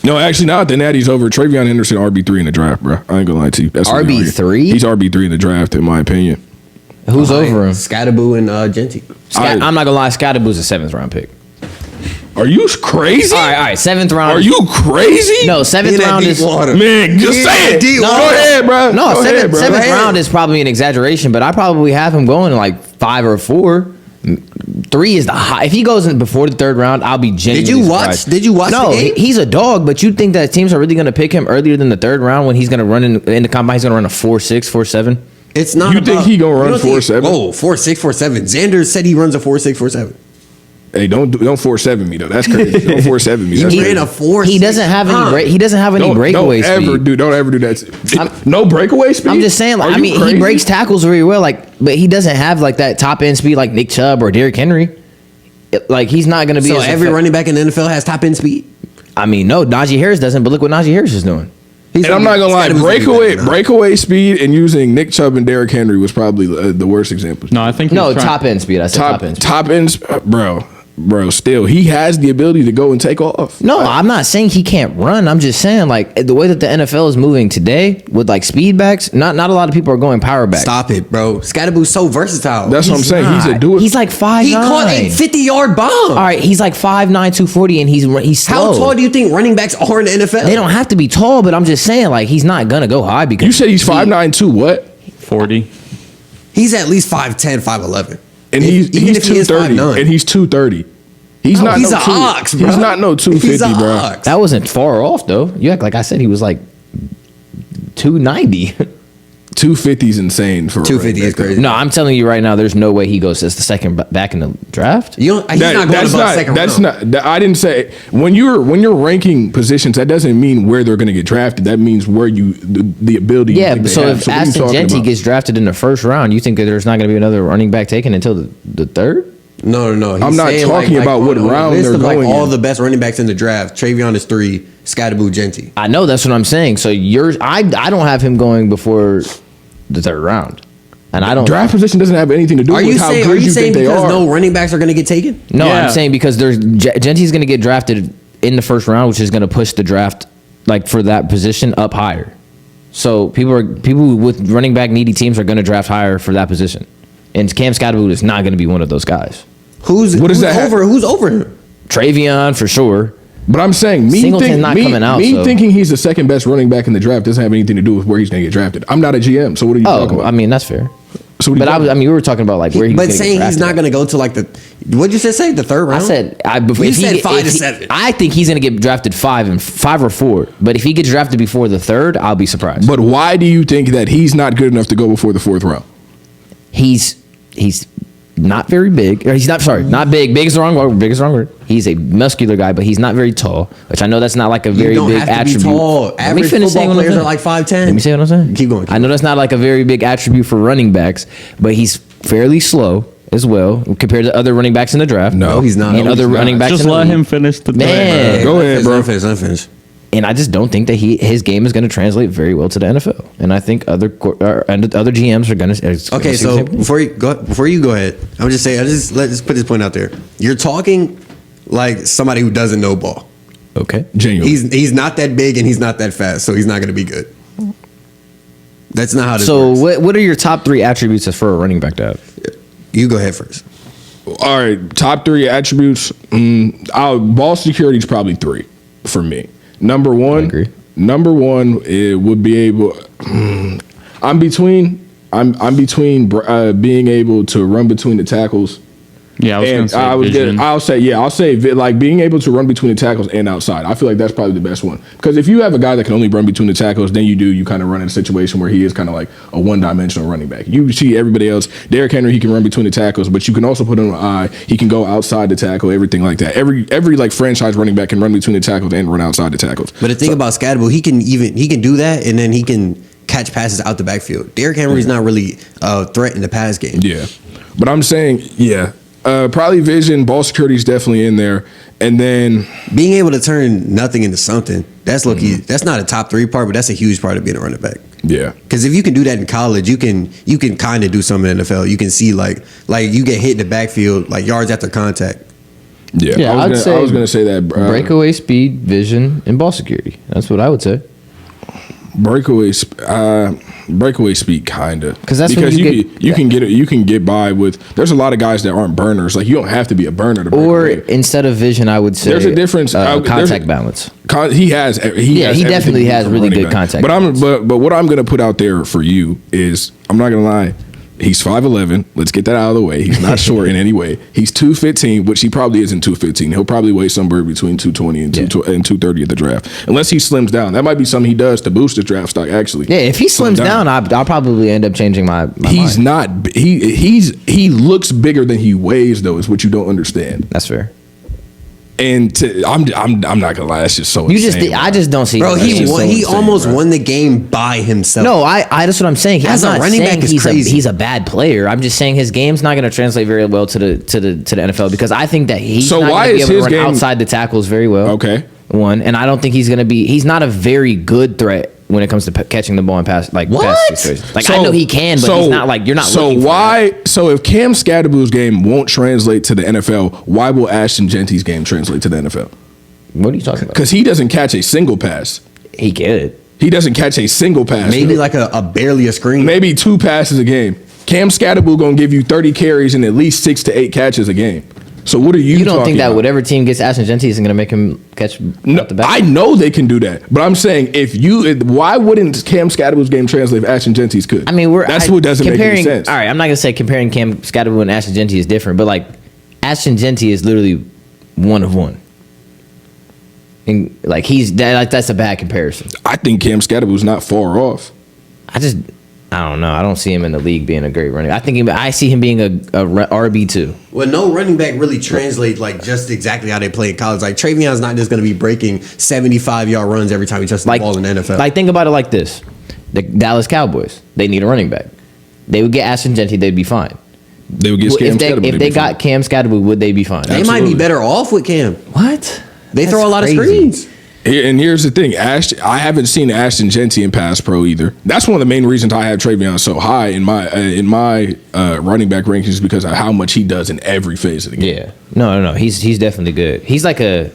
No, actually, not the Natty's over. Travion Henderson, RB3 in the draft, bro. I ain't gonna lie to you. That's RB3? He's RB3 in the draft, in my opinion. Who's over him? Skattebo and Genty. I'm not gonna lie, Skattebo's a 7th round pick. Are you crazy? All right, 7th round. Are you crazy? No, 7th round is water. Man, just say it. No, go ahead, bro. No, go ahead, bro. 7th round is probably an exaggeration, but I probably have him going like 5 or 4. 3 is the high. If he goes in before the 3rd round, I'll be genuinely surprised. Did you watch No, the game? he's a dog, but you think that teams are really going to pick him earlier than the 3rd round when he's going to run in the combine? He's going to run a 4.6, 4.7. It's not. You think he gonna run 4.7? Oh, 4.6, 4.7. Xander said he runs a 4.6, 4.7. Hey, don't 4.7 me though. That's crazy. Don't 4.7 me. That's He crazy. ran a 4.6. He doesn't have any. He doesn't have any breakaway speed. Don't ever do that. No breakaway speed. I'm just saying. Like, Are I you mean, crazy? he breaks tackles very well. Like, but he doesn't have like that top end speed like Nick Chubb or Derrick Henry. Like, he's not going to be. So every running back in the NFL has top end speed. I mean, no, Najee Harris doesn't. But look what Najee Harris is doing. And I'm not gonna lie, breakaway speed and using Nick Chubb and Derrick Henry was probably the worst example. No, I think top end speed. I said top end. Top end, bro. Still, he has the ability to go and take off. No, I'm not saying he can't run. I'm just saying like the way that the NFL is moving today with like speed backs. Not a lot of people are going power back. Stop it, bro. Skattebo's so versatile. That's what I'm saying. Not. He's a dude. He's like 5'9". He caught a 50-yard bomb. All right, he's like 5'9", 240, and he's slow. How tall do you think running backs are in the NFL? They don't have to be tall, but I'm just saying like he's not gonna go high because You said he's 5'9", too. What? 40. He's at least 5'10", 5'11". And he's 230. And he's 230. He's not he's no an two, ox, bro. He's not no 250, He's an bro. ox. that wasn't far off though. You act like I said he was like 290. 250 is insane for 250 is crazy. No, I'm telling you right now, there's no way he goes as the second back in the draft. He's not going above second round. I didn't say when you're ranking positions. That doesn't mean where they're going to get drafted. That means where the ability. Yeah, you think so they have. if So what are you Aston talking Genty about? gets drafted in the 1st round, you think that there's not going to be another running back taken until the 3rd? No. I'm not talking about what round they're going all in. the best running backs in the draft. Travion is 3, Skattebo, Genty. I know that's what I'm saying. So I don't have him going before the 3rd round, and I don't. Draft position doesn't have anything to do with how good you think they because are. no running backs are going to get taken? No, Yeah. I'm saying because Genty's going to get drafted in the 1st round, which is going to push the draft like for that position up higher. So people with running back needy teams are going to draft higher for that position, and Cam Skattebo is not going to be one of those guys. Who's over him? Travion for sure. But I'm saying thinking he's the second best running back in the draft doesn't have anything to do with where he's going to get drafted. I'm not a GM, so what are you talking about? I mean that's fair. So we were talking about like where he's. But saying he's not going to go to like the what'd you say the 3rd round? I said you said 5 to 7. I think he's going to get drafted 5 or 4. But if he gets drafted before the 3rd, I'll be surprised. But why do you think that he's not good enough to go before the 4th round? He's not very big. Or he's not big. Big is the wrong word. He's a muscular guy, but he's not very tall. Which I know that's not like a very big attribute. Be tall. Average football players are like 5'10". Let me say what I'm saying. Keep going. I know that's not like a very big attribute for running backs, but he's fairly slow as well compared to other running backs in the draft. No, he's not. And other running backs. Just in the let league. him finish the Man. draft. Go ahead, bro. Let him finish. And I just don't think that his game is going to translate very well to the NFL. And I think other GMs are going to. Okay, so before you go ahead, I'm just saying. Let's put this point out there. You're talking like somebody who doesn't know ball. Okay, Genuinely. He's not that big and he's not that fast, so he's not going to be good. That's not how this so works. what are your top 3 attributes for a running back to have? You go ahead first. All right, top 3 attributes. Ball security is probably 3 for me. Number one, it would be able. I'm between being able to run between the tackles. Yeah, I'll say like being able to run between the tackles and outside. I feel like that's probably the best one, because if you have a guy that can only run between the tackles, then you kind of run in a situation where he is kind of like a one-dimensional running back. You see everybody else. Derrick Henry, he can run between the tackles, but you can also put him on an eye. He can go outside the tackle, everything like that. Every like franchise running back can run between the tackles and run outside the tackles. But the thing about Skattebo, he can do that, and then he can catch passes out the backfield. Derrick Henry's not really a threat in the pass game. Yeah, but I'm saying probably vision, ball security is definitely in there, and then being able to turn nothing into something. That's lucky. That's not a top 3 part, but that's a huge part of being a running back. Yeah, because if you can do that in college, you can kind of do something in the NFL. You can see like you get hit in the backfield, like yards after contact. Yeah, I was gonna say that breakaway speed, vision, and ball security. That's what I would say. breakaway speed, kinda, because you can get by with. There's a lot of guys that aren't burners. Like you don't have to be a burner to break Or away. instead of vision, I would say There's a difference. Contact balance. He definitely has really good contact. But what I'm gonna put out there for you is, I'm not gonna lie. He's 5'11". Let's get that out of the way. He's not short in any way. He's 215, which he probably isn't 215. He'll probably weigh somewhere between 220 and 230 at the draft, unless he slims down. That might be something he does to boost his draft stock. Actually, yeah. If he slims down, I'll probably end up changing my He's mind. not. He looks bigger than he weighs, though. Is what you don't understand. That's fair. And I'm not gonna lie. That's just so. I just don't see. Bro, he almost bro. won the game by himself. No, that's what I'm saying. As I'm a not running saying back is he's crazy. he's a bad player. I'm just saying his game's not going to translate very well to the NFL because I think that he's not going to be able to run outside the tackles very well. Okay. One, and I don't think he's going to be. He's not a very good threat when it comes to catching the ball and pass situations. Like I know he can, but he's not like you're not. So So if Cam Skattebo's game won't translate to the NFL, why will Ashton Genty's game translate to the NFL? What are you talking about? Because he doesn't catch a single pass. He could. He doesn't catch a single pass. Maybe like a barely a screen. Maybe 2 passes a game. Cam Skattebo gonna give you 30 carries and at least 6 to 8 catches a game. So what are you? You don't talking think that about? whatever team gets Ashton Genty isn't going to make him catch out the back? I know they can do that, but I'm saying why wouldn't Cam Skattebo's game translate if Ashton Genty's could? I mean, what doesn't make any sense. All right, I'm not going to say comparing Cam Skattebo and Ashton Genty is different, but like Ashton Genty is literally one of one. And like that's a bad comparison. I think Cam Skattebo's not far off. I don't know. I don't see him in the league being a great running. I see him being a RB2. Well, no running back really translates like just exactly how they play in college. Like Travion's not just going to be breaking 75-yard runs every time he touches the ball in the NFL. Like think about it like this: the Dallas Cowboys, they need a running back. They would get Ashton Genty, they'd be fine. They would get Cam Skattebo. If they got Cam Skattebo, would they be fine? They might be better off with Cam. What? They throw a lot of screens. And here's the thing, I haven't seen Ashton Genty in pass pro either. That's one of the main reasons I have Travion so high in my running back rankings because of how much he does in every phase of the game. Yeah, no, he's definitely good. He's like a.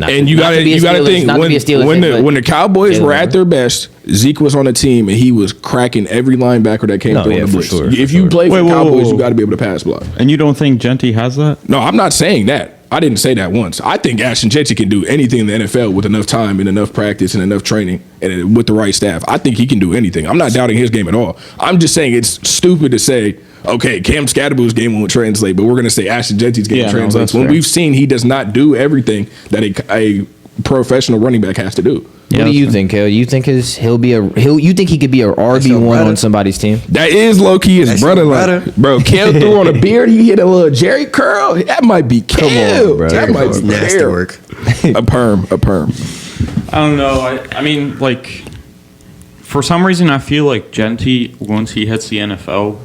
And you got to think when the Cowboys were at their best, Zeke was on the team and he was cracking every linebacker that came through on the blitz. Sure, if you play for the Cowboys, whoa. you got to be able to pass block. And you don't think Genty has that? No, I'm not saying that. I didn't say that once. I think Ashton Genty can do anything in the NFL with enough time and enough practice and enough training and with the right staff. I think he can do anything. I'm not doubting his game at all. I'm just saying it's stupid to say, okay, Cam Skattebo's game won't translate, but we're going to say Ashton Genty's game translates when we've seen he does not do everything that a professional running back has to do. What do you think, Cale? You think you think he could be a RB1 on somebody's team? That is low key his brother. Like, bro, Cale threw on a beard. He hit a little Jerry curl. That might be Cale. Come on, bro. That might be nasty Cale. work. A perm. I don't know. I mean, like, for some reason, I feel like Genty, once he hits the NFL,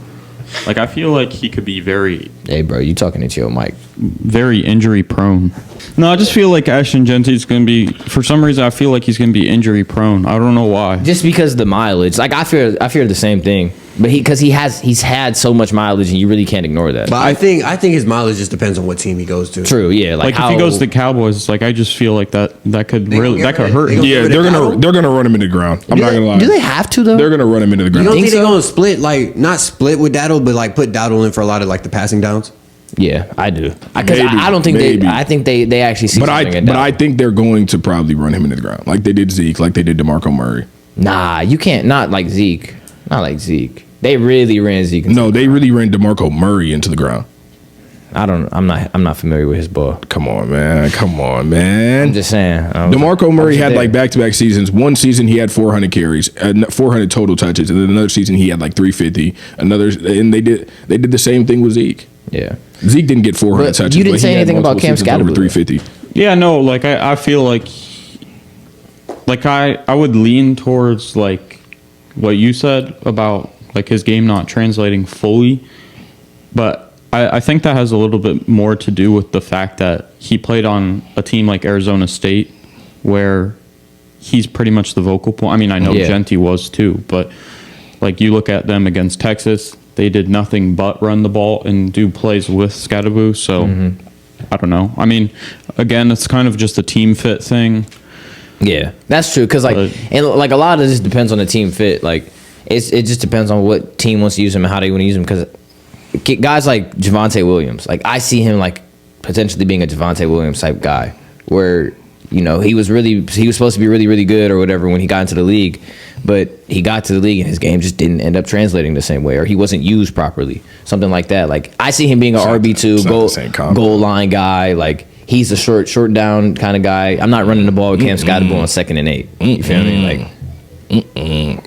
like, I feel like he could be very... Hey, bro, you talking into your mic. Very injury prone. No, I just feel like Ashton Genty is going to be... For some reason, I feel like he's going to be injury prone. I don't know why. Just because of the mileage. Like, I fear the same thing. But he's had so much mileage, and you really can't ignore that. But I think his mileage just depends on what team he goes to. True, yeah. Like if he goes to the Cowboys, like I just feel like that could hurt him. Yeah, they're gonna run him into the ground. I'm not gonna lie. Do they have to though? They're gonna run him into the You ground. don't think they're so? going to split, like, not split with Daddle, but like put Daddle in for a lot of like the passing downs? Yeah, I do. Because Maybe, I don't think maybe. I think they actually see But something in I Dallas. think they're going to probably run him into the ground, like they did Zeke, like they did DeMarco Murray. Nah, you can't. Not like Zeke. They really ran Zeke. No, they really ran DeMarco Murray into the ground. I'm not familiar with his ball. Come on, man. I'm just saying. DeMarco Murray had like back-to-back seasons. One season he had 400 carries, 400 total touches, and then another season he had like 350. And they did the same thing with Zeke. Yeah. Zeke didn't get 400 But touches. you didn't but say he had anything about multiple Cam seasons over Skattebo. 350. Yeah, no, like I feel like I would lean towards like what you said about like his game not translating fully, but I think that has a little bit more to do with the fact that he played on a team like Arizona State where he's pretty much the vocal point. I mean, I know Genty was too, but like you look at them against Texas, they did nothing but run the ball and do plays with Skattebo. So I don't know. I mean, again, it's kind of just a team fit thing. Yeah, that's true. Because like, and like a lot of this depends on the team fit. Like, it just depends on what team wants to use him and how they want to use him. Because guys like Javonte Williams, like I see him like potentially being a Javonte Williams type guy, where he was supposed to be really, really good or whatever when he got into the league, but he got to the league and his game just didn't end up translating the same way, or he wasn't used properly, something like that. Like I see him being an RB2 goal line guy. Like he's a short down kind of guy. I'm not running the ball with Cam Skattebo on 2nd and 8. You feel me? Like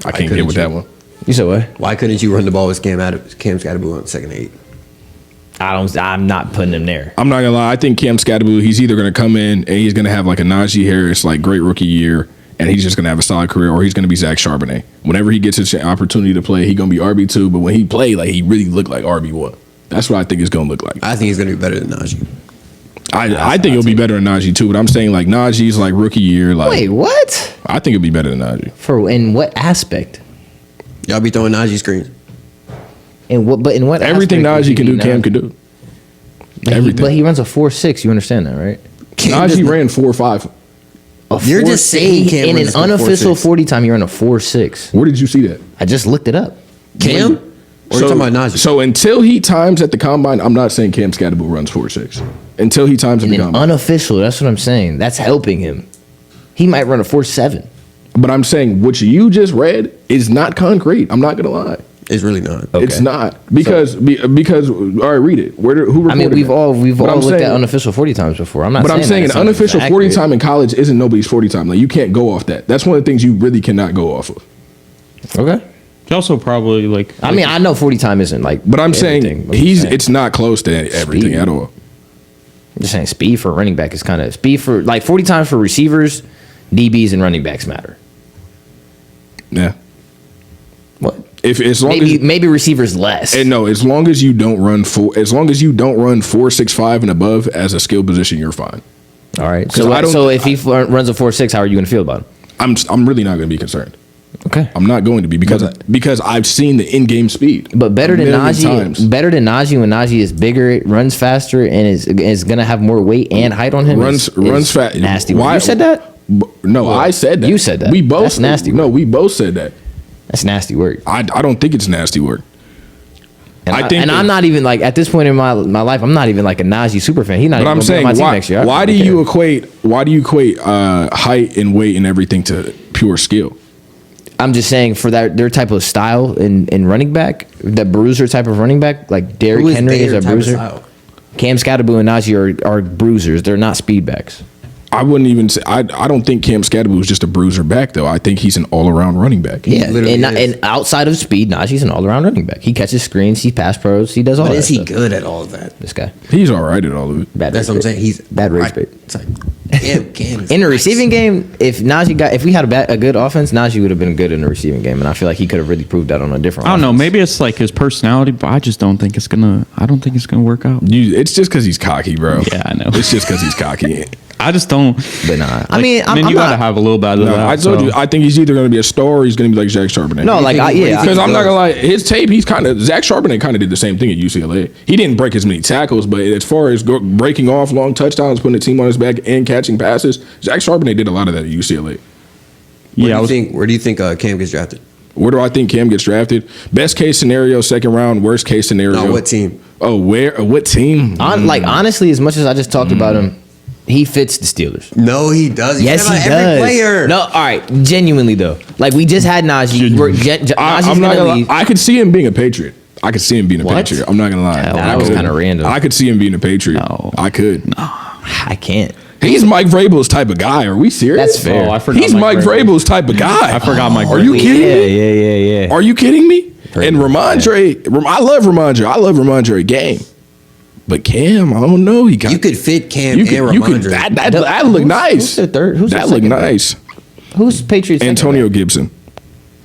I can't get with that one. You said what? Why couldn't you run the ball with Cam Skattebo on 2nd and 8? I'm not putting him there. I'm not gonna lie. I think Cam Skattebo, he's either gonna come in and he's gonna have like a Najee Harris, like great rookie year, and he's just gonna have a solid career, or he's gonna be Zach Charbonnet. Whenever he gets his opportunity to play, he's gonna be RB2. But when he played, like he really looked like RB1. That's what I think it's gonna look like. I think he's gonna be better than Najee. I think it'll be better than Najee too. But I'm saying like Najee's like rookie year. Like Wait, what? I think it'll be better than Najee. In what aspect? Y'all be throwing Najee screens. But in what Everything aspect Najee can do, Cam can do. Everything. But he runs a 4.6. You understand that, right? Najee ran 4.5. You're just saying Cam in an runs a unofficial 4.6. 40 time, he ran a 4.6. Where did you see that? I just looked it up. Cam? Or are you talking about Najee? So until he times at the combine, I'm not saying Cam Skattebo runs 4.6. Until he times at In the an combine. unofficial, that's what I'm saying. That's helping him. He might run a 4.7. But I'm saying what you just read is not concrete. I'm not gonna lie. It's really not. Okay. It's not because all right, read it. Who reported I mean, we've that? all But I'm looked saying- at unofficial 40 times before. I'm not. But I'm saying an that unofficial sounds 40 accurate. time in college isn't nobody's 40 time. Like you can't go off that. That's one of the things you really cannot go off of. Okay. He also probably like. I mean, I know 40 time isn't like. But I'm everything, saying but I'm saying it's not close to everything Speed. at all. I'm just saying speed for running back is kind of speed for like 40 times for receivers, DBs and running backs matter. Yeah. What? If as long as Maybe receivers less. and no, as long as you don't run 4.65 and above as a skill position, you're fine. All right. 'Cause I don't- So if he runs a 4.6, how are you going to feel about him? I'm really not going to be concerned. Okay. I'm not going to be because I've seen the in-game speed. But better a than million Najee. times. Better than Najee when Najee is bigger, it runs faster, and is going to have more weight and height on him. runs fast. Nasty. Why You said that? No, I said that. You said that. We both. That's nasty No, work. we both said that. That's nasty work. I don't think it's nasty work. And I think I'm not even like at this point in my life. I'm not even like a Najee super fan. He's not. But even I'm gonna be saying, on my team why, next year. why do you equate height and weight and everything to pure skill? I'm just saying for their type of style in running back, the bruiser type of running back, like Derrick Who Henry is their a type of bruiser. style? Cam Skattebo and Najee are bruisers. They're not speed backs. I wouldn't even say. I don't think Cam Skattebo is just a bruiser back though. I think he's an all-around running back. Yeah, literally and, is. and outside of speed, Najee's an all-around running back. He catches screens, he pass pros, he does all But that is he stuff. good at all of that? This guy, He's all right at all of it. bad. That's race what I'm bait. saying. He's bad race right. bait. It's like, Cam is In the nice. receiving game, if we had a good offense, Najee would have been good in the receiving game, and I feel like he could have really proved that on a different. I don't know. offense. Maybe it's like his personality, but I just don't think it's gonna. I don't think it's gonna work out. It's just because he's cocky, bro. Yeah, I know. It's just because he's cocky. I just don't. But nah, Like, I mean, I'm you not. gotta have a little bit of No, that. I told so- you. I think he's either going to be a star or he's going to be like Zach Charbonnet. No, like yeah, Because I'm not gonna lie, his tape, he's kind of Zach Charbonnet kind of did the same thing at UCLA. He didn't break as many tackles, but as far as breaking off long touchdowns, putting the team on his back, and catching passes, Zach Charbonnet did a lot of that at UCLA. Where do you think Cam gets drafted? Where do I think Cam gets drafted? Best case scenario, second round. Worst case scenario. No, what team? Oh, where? What team? Like honestly, as much as I just talked about him, he fits the Steelers. No, he doesn't. Yes, he He's does. every player. No, all right, genuinely though. Like we just had Najee. Najee's I'm not gonna gonna leave. lie. I could see him being a Patriot. I could see him being a What? Patriot. I'm not gonna lie. Hell, I that was could. kinda random. I could see him being a Patriot. No. I could. I can't. He's Mike Vrabel's type of guy. Are we serious? That's fair. Oh, I forgot He's Mike Vrabel. Vrabel's type of guy. I forgot Mike Are you Vrabel. kidding me? Yeah. Are you kidding me? Vrabel, And Ramondre, I love Ramondre. I love Ramondre game. But Cam, I don't know. He got You could fit Cam you and could, you could Ramondre. that look nice. Who's the third? Who's the that look second? nice. Who's Patriots? second Antonio back? Gibson.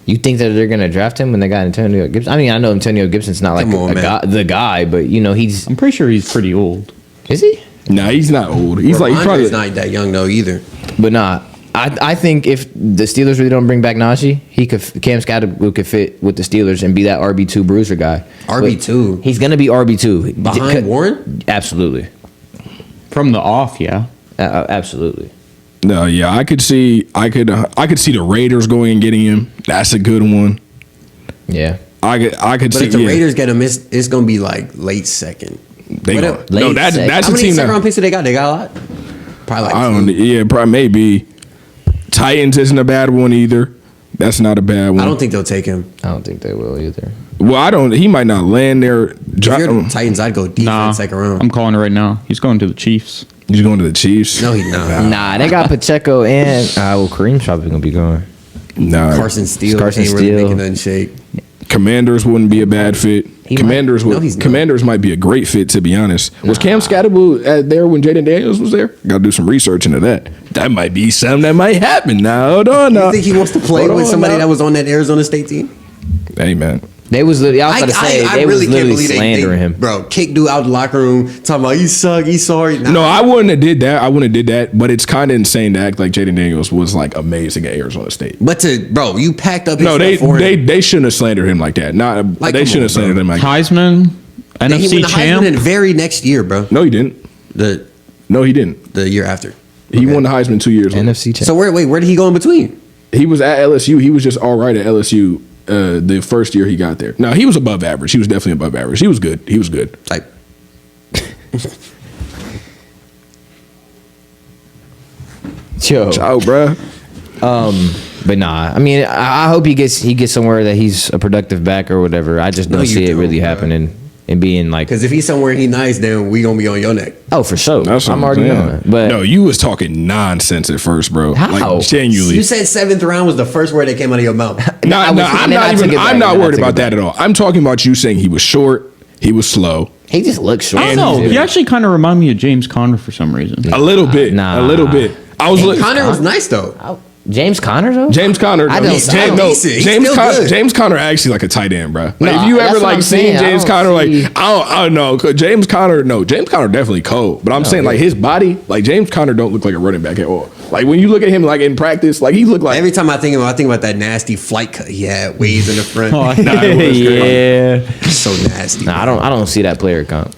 You think that they're gonna draft him when they got Antonio Gibson? I mean, I know Antonio Gibson's not like Come on, man. the guy, but you know he's I'm pretty sure he's pretty old. is he? Nah, he's not old. He's like he's probably Ramondre's not that young though either. But nah, I think if the Steelers really don't bring back Najee, Cam Skattebo could fit with the Steelers and be that RB2 bruiser guy. RB2? But he's gonna be RB2 Behind Warren? Absolutely. From the off, yeah. Absolutely. No, yeah, I could see the Raiders going and getting him. That's a good one. Yeah. I could But see if the yeah. Raiders get him, it's gonna be like late second. They What go, if- no, late that's second. that's How a many team second round that picks do they got? They got a lot. Probably like I don't. two. Yeah, probably maybe. Titans isn't a bad one either. That's not a bad one. I don't think they'll take him. I don't think they will either. Well, I don't. He might not land there. If you're the Titans, I'd go defense Nah, second round. I'm calling it right now. He's going to the Chiefs. He's going to the Chiefs. No, he's not. Nah, they got Pacheco and well, Kareem's probably gonna be going. Nah. Carson Steele Carson ain't really Steele. making nothing shake. Commanders wouldn't be a bad fit. He Commanders might. would. No, he's not. Commanders might be a great fit, to be honest. Was Cam Skattebo there when Jaden Daniels was there? Got to do some research into that. That might be something that might happen. Now, hold on. You Now. think he wants to play Hold with on somebody now. that was on that Arizona State team? Hey, man. They was literally, I was about to say they was literally slandering him. Bro, kick dude out the locker room, talking about you suck, he's sorry. Nah. No, I wouldn't have did that. I wouldn't have did that. But it's kind of insane to act like Jaden Daniels was like amazing at Arizona State. But you packed up his No, stuff for him. they shouldn't have slandered him like that. Not Like, they come shouldn't on, have slandered bro. him like that. Heisman, Then he NFC won the Heisman in the champ. very next year, bro. No, he didn't. The No, he didn't. the year after. He Okay. won the Heisman 2 years later. NFC champ. So where did he go in between? He was at LSU. He was just all right at LSU the first year he got there. No, he was above average. He was definitely above average. He was good. He was good. Like Yo. Ciao, bruh. But nah, I mean, I hope he gets somewhere that he's a productive back or whatever. I just No, don't you see it don't, really bro. happening and being like, because if he's somewhere he nice, then we gonna be on your neck. oh, for sure. That's what I'm already saying. knowing. But no, you was talking nonsense at first, bro. How? Like genuinely. You said seventh round was the first word that came out of your mouth. No, I was- I'm and then I not took even. it back, I'm not and I worried took about it that back. at all. I'm talking about you saying he was short. He was slow. he just looks short. I don't know. He actually kind of reminded me of James Conner for some reason. A little bit. Nah. A little bit. I was looking. Connor was nice though. James Conner though. James Conner. I No, don't- he's, I don't- decent. He's still good. James Conner actually like a tight end, bro. Like No, if you that's ever what like I'm seen saying. I James don't Conner, like see- I don't know. 'Cause James Conner, no, James Conner definitely cold. But I'm saying like his body, like James Conner don't look like a running back at all. Like when you look at him like in practice, like he looked like Every time I think about that nasty flight cut he had, waves in the front. Oh, I- Nah, it was great. yeah. so nasty. Nah, I don't see that player comp.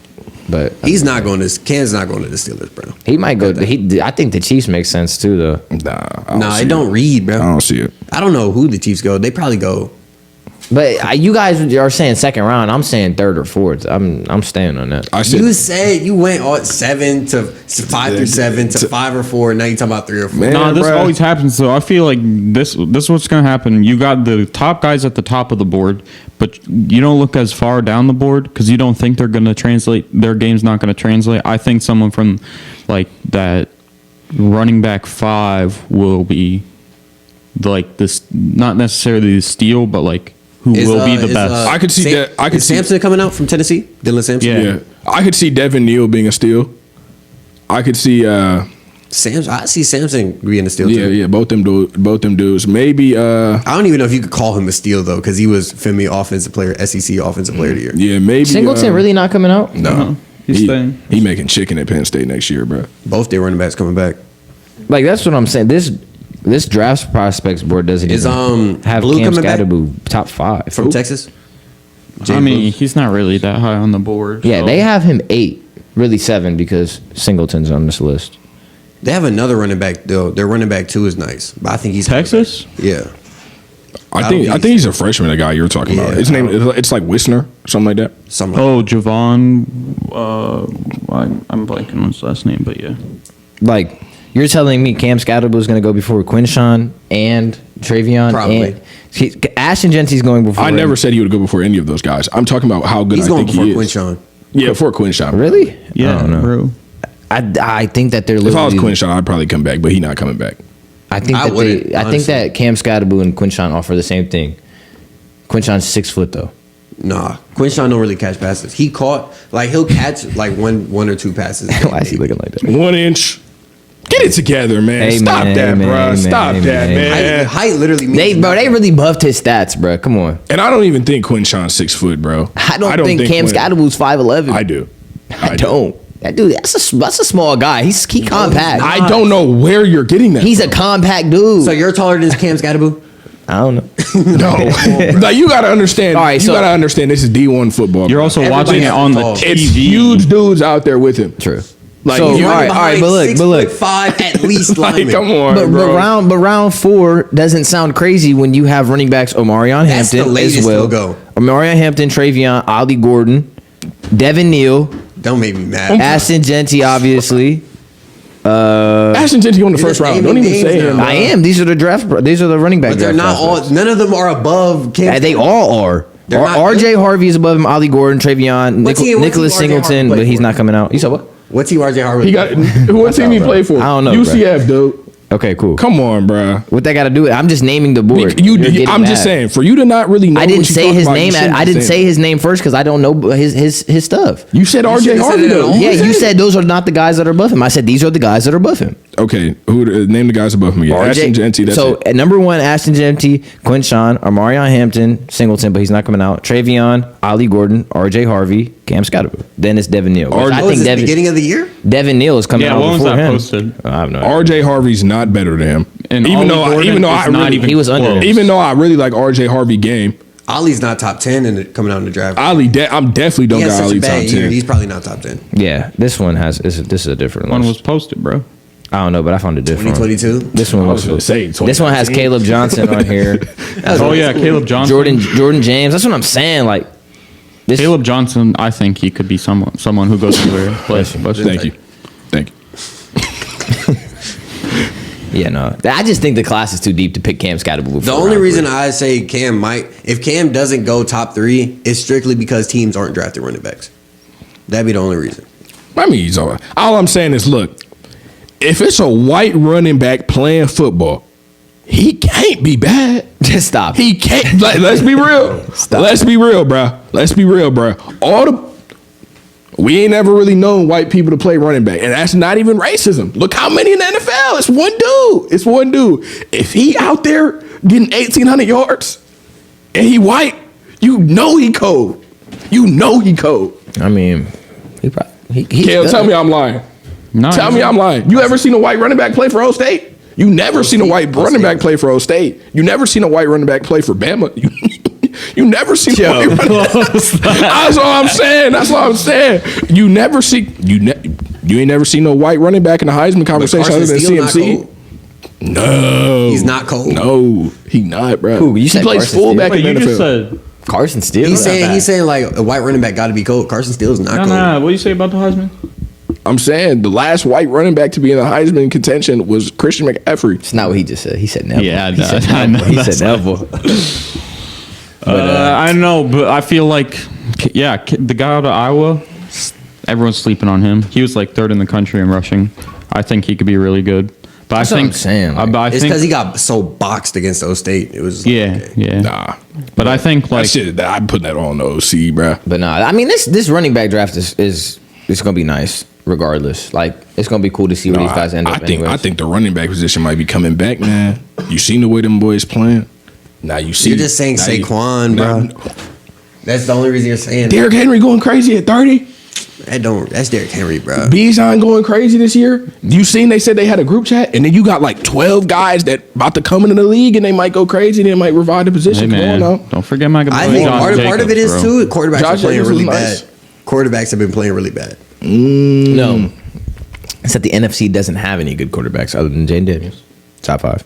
But He's not going to. Cam's not going to the Steelers, bro. he might go. I think the Chiefs make sense too, though. Nah, it don't read, bro. I don't see it. I don't know who the Chiefs go. They probably go. But you guys are saying second round. I'm saying third or fourth. I'm staying on that. I said You said you went all 7 to 5 through 7 to 5 or 4. Now you talking about 3 or 4. Man. No, this bruh. always happens. So I feel like this is what's going to happen. You got the top guys at the top of the board, but you don't look as far down the board because you don't think they're going to translate. Their game's not going to translate. I think someone from like that running back 5 will be like this, not necessarily the steal, but like who will be the best. I could see that- I could is see- Sampson coming out from Tennessee. Dylan Sampson. Yeah. yeah. I could see Devin Neal being a steal. I could see Samson. I see Sampson being a steal too. yeah, both them dudes. Maybe I don't even know if you could call him a steal though, because he was FEMI offensive player, SEC offensive player of the year. yeah, maybe Singleton really not coming out. No. He's staying. He making chicken at Penn State next year, bro. Both their running backs coming back. Like that's what I'm saying. This draft prospects board doesn't Is, even have Blue Cam coming back? Scatterbo top 5 From Texas. I mean, he's not really that high on the board. Yeah, so- they have him 8, really 7 because Singleton's on this list. They have another running back though. Their running back 2 is nice, but I think he's coming Texas. back. Yeah. I think he's a freshman. The guy you're talking about. Yeah. His name it's like Wisner, something like that. Something like Oh, Javon. I'm blanking on his last name, but yeah. Like you're telling me Cam Scatterbo is going to go before Quinshawn and Travion? Probably. And Ashton Genty's going before. I never said he would go before any of those guys. I'm talking about how good he's I going think before he is. Quinshawn. Yeah, before Quinshawn. Really? Yeah, I don't know. bro. I think that they're If I was literally. Quinshawn, I'd probably come back, but he not coming back. I think I that wouldn't, I think honestly. that Cam Scatterbo and Quinshawn offer the same thing. Quinshawn's 6 foot though. Nah, Quinshawn don't really catch passes. He caught he'll catch like one or two passes. Why is he looking like that? 1 inch. Get it together, man. Hey, Stop man, that, hey, bro. man, Stop hey, that, man. man. Height literally means They nothing. really buffed his stats, bro. Come on. And I don't even think Quinshawn's 6 foot, bro. I don't think Cam Quin- Scatterbo's 5'11". I do. I don't. That dude, that's a small guy. He's compact. not. I don't know where you're getting that. He's a compact dude. So you're taller than Cam Skattebo? I don't know. no. Like you gotta understand. All right, you so- gotta understand. This is D1 football. You're bro. also Everybody's watching it on the tall. TV. It's huge dudes out there with him. True. Like, So, you, all right, but look. 6'5" at least like, lineman. come on, But bro. round 4 doesn't sound crazy when you have running backs Omarion That's the Hampton latest as well. they'll go. Omarion Hampton, Travion, Ollie Gordon, Devin Neal, Don't make me mad. Ashton Genty, obviously. Ashton Genty on the You're first just round. naming Don't even names say now. him. I am. These are the running back But they're draft not all. prospects. None of them are above Cam. They all are. They're not RJ good. Harvey is above him. Ollie Gordon, Travion, What team Nicholas RJ Singleton, Harvey play but he's for? not coming out. You said what? What team RJ Harvey? He got what team he played for? I don't know, UCF, dude. Okay, cool. Come on, bro. What that got to do with it? I'm just naming the board. You, You're getting I'm just mad. saying, for you to not really know, I didn't what you say talking his about, you name. shouldn't I be didn't saying say his name first because I don't know his stuff. You said RJ should've Harvey said it at though. all. Yeah, you said those are not the guys that are above him. I said these are the guys that are above him. Okay, name the guys above him again. Ashton Genty. That's so it. at number 1, Ashton Genty, Quinshawn, Omarion Hampton, Singleton, but he's not coming out. Travion, Ollie Gordon, RJ Harvey, Cam Scottaboo. Then it's Devin Neal. RJ I Was think this beginning of the year? Devin Neal is coming Yeah, out when was before that him. posted? I have no idea. RJ Harvey's not better than him. And even Ollie though Gordon I is not really, even He was under close. him. even though I really like RJ Harvey game, Ollie's not top 10 and coming out in the draft. I'm definitely don't He has got such Ali a top bad year. 10. He's probably not top 10. Yeah, this one has this is a different One one. was posted, bro. I don't know, but I found it different. 2022. This one I was gonna was say this one has 2019. Caleb Johnson on here. Oh yeah, Caleb Johnson. Jordan James. That's what I'm saying. Like this. Caleb Johnson, I think he could be someone who goes anywhere. Thank you. Thank you. Yeah, no. I just think the class is too deep to pick Cam Skattebo. The only reason I say Cam might, if Cam doesn't go top 3, it's strictly because teams aren't drafting running backs. That'd be the only reason. I mean, he's all right. All I'm saying is, look, if it's a white running back playing football, he can't be bad. Just stop. He can't. Let's be real. Stop. Let's be real, bro. Let's be real, bro. We ain't ever really known white people to play running back, and that's not even racism. Look how many in the NFL. It's one dude. It's one dude. If he out there getting 1,800 yards and he white, you know he cold. You know he cold. I mean, he probably. He's Cale, good. tell me I'm lying. No, Tell me I'm lying. You ever seen a white running back play for O State? You never seen a white running back play for O State. You never seen a white running back play for Bama. You never seen a white running back. That's all I'm saying. That's all I'm saying. You never see you ain't never seen no white running back in the Heisman conversation Carson other than Steele not CMC. cold? No, He's not cold. No, he not, bro. Who? You He said plays Carson fullback Wait, in you the just NFL. said Carson Steele. He's saying like a white running back got to be cold. Carson Steele's not cold. no. What do you say about the Heisman? I'm saying the last white running back to be in the Heisman contention was Christian McCaffrey. It's not what he just said. He said Neville. Yeah, he said I know. Neville. He said Neville. I know, but I feel like, yeah, the guy out of Iowa, everyone's sleeping on him. He was like 3rd in the country in rushing. I think he could be really good. But That's I what think, I'm saying, like, but I It's think, because he got so boxed against O State. It was yeah. Nah, But I think that like shit. I'm putting that on the OC, bro. But nah, I mean this running back draft is it's gonna be nice regardless. Like it's gonna be cool to see where these guys end up. I think the running back position might be coming back, man. You seen the way them boys playing? Now you see. You're just saying now you- Saquon, now- bro. That's the only reason you're saying. Derrick Henry going crazy at 30. That's Derrick Henry, bro. Bijan going crazy this year. You seen they said they had a group chat, and then you got like 12 guys that about to come into the league, and they might go crazy. They might revive the hey position. man, Come on now. don't forget my boy I think Josh part of it is Jacobs, too. bro. Quarterbacks Josh are playing Jacobs really was nice. bad. Quarterbacks have been playing really bad. No, it's that the NFC doesn't have any good quarterbacks other than Jane Daniels. Top 5.